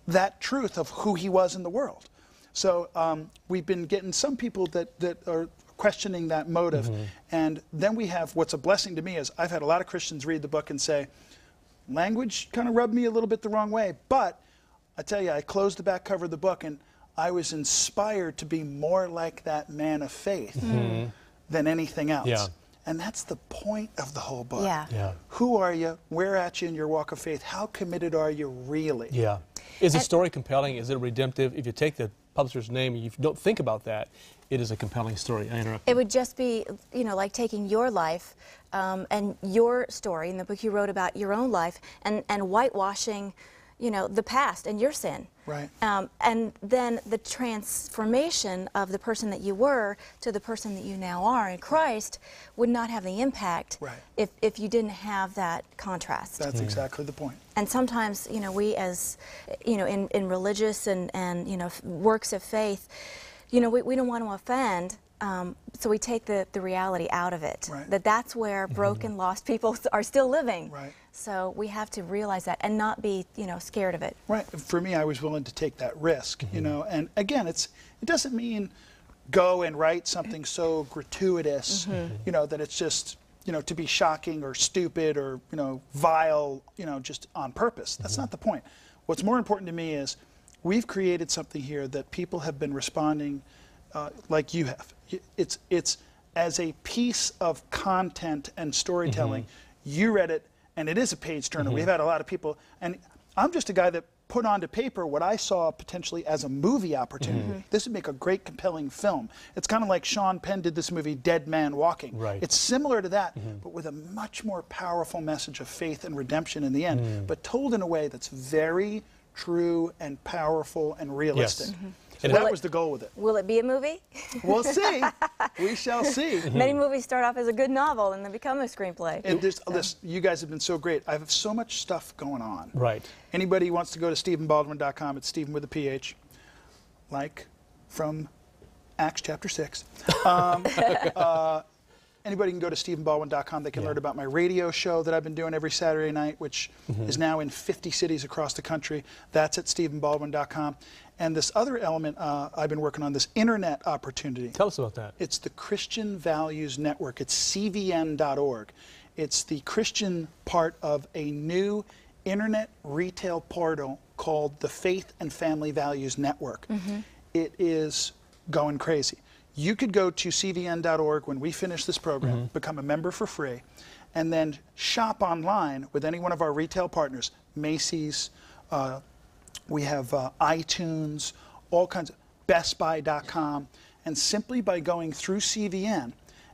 that truth of who he was in the world. So we've been getting some people that are questioning that motive. And then we have, what's a blessing to me is I've had a lot of Christians read the book and say, language kind of rubbed me a little bit the wrong way, but I tell you, I closed the back cover of the book and I was inspired to be more like that man of faith than anything else. Yeah. And that's the point of the whole book. Yeah. Yeah. Who are you? Where at you in your walk of faith? How committed are you really? Yeah. Is the story compelling? Is it redemptive? If you take the publisher's name and you don't think about that, it is a compelling story. I interrupt. It would just be, you know, like taking your life and your story in the book you wrote about your own life and whitewashing, you know, the past and your sin. Right. And then the transformation of the person that you were to the person that you now are in Christ would not have the impact if you didn't have that contrast. That's exactly the point. And sometimes, you know, we as, you know, in religious and you know, works of faith, you know, we don't want to offend, so we take the reality out of it. Right. That's where broken, lost people are still living. Right. So we have to realize that and not be, you know, scared of it. Right. For me, I was willing to take that risk, you know. And again, it doesn't mean go and write something so gratuitous, you know, that it's just, you know, to be shocking or stupid or, you know, vile, you know, just on purpose. That's not the point. What's more important to me is we've created something here that people have been responding like you have. It's as a piece of content and storytelling. You read it, and it is a page turner. We've had a lot of people, and I'm just a guy that put onto paper what I saw potentially as a movie opportunity. This would make a great, compelling film. It's kind of like Sean Penn did this movie, Dead Man Walking. Right. It's similar to that, but with a much more powerful message of faith and redemption in the end, but told in a way that's very true and powerful and realistic. So that was the goal with it. Will it be a movie? We'll see. We shall see. Many movies start off as a good novel and then become a screenplay. And this, you guys have been so great. I have so much stuff going on. Right. Anybody who wants to go to StephenBaldwin.com, it's Stephen with a PH, like from Acts chapter 6. Anybody can go to StephenBaldwin.com. They can learn about my radio show that I've been doing every Saturday night, which is now in 50 cities across the country. That's at StephenBaldwin.com. And this other element I've been working on, this internet opportunity. Tell us about that. It's the Christian Values Network. It's cvn.org. It's the Christian part of a new internet retail portal called the Faith and Family Values Network. It is going crazy. You could go to cvn.org when we finish this program, become a member for free, and then shop online with any one of our retail partners, Macy's, we have iTunes, all kinds of, BestBuy.com, and simply by going through CVN,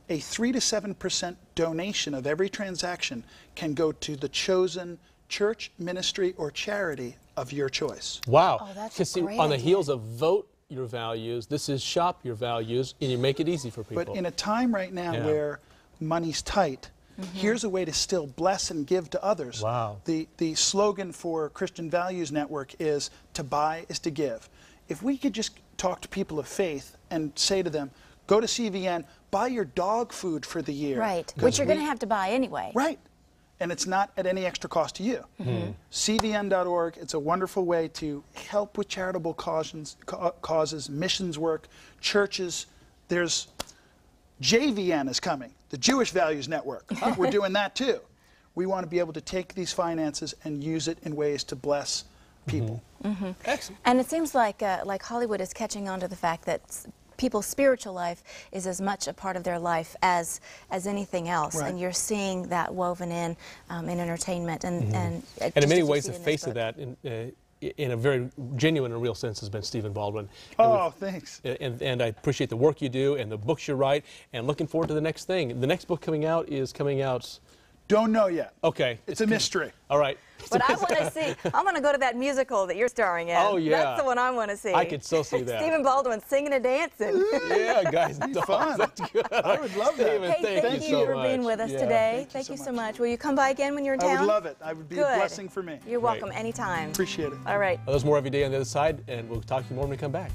a 3 to 7% donation of every transaction can go to the chosen church, ministry, or charity of your choice. Wow. Oh, that's Because a great on the idea. heels of vote your values, this is shop your values, and you make it easy for people. But in a time right now where money's tight, here's a way to still bless and give to others. Wow. The slogan for Christian Values Network is, to buy is to give. If we could just talk to people of faith and say to them, go to CVN, buy your dog food for the year. Right, which you're going to have to buy anyway. Right. And it's not at any extra cost to you. CVN.org, it's a wonderful way to help with charitable causes, missions work, churches. There's JVN is coming, the Jewish Values Network. We're doing that too. We want to be able to take these finances and use it in ways to bless people. Excellent. And it seems like Hollywood is catching on to the fact that people's spiritual life is as much a part of their life as anything else, and you're seeing that woven in entertainment and in many ways, the face of that, in a very genuine and real sense, has been Stephen Baldwin. Oh, thanks. And I appreciate the work you do and the books you write, and looking forward to the next thing. The next book coming out is coming out. Don't know yet. Okay. It's a mystery. All right. But I want to see, I want to go to that musical that you're starring in. Oh, yeah. That's the one I want to see. I could still see that. Stephen Baldwin singing and dancing. Yeah, guys. It's fun. That's good. I would love that. Stephen, Hey, thank you so for being much. with us Yeah. today. Thank you so much. Will you come by again when you're in town? I would love it. I would be a blessing for me. You're welcome anytime. Appreciate it. All right. There's more every day on the other side, and we'll talk to you more when we come back.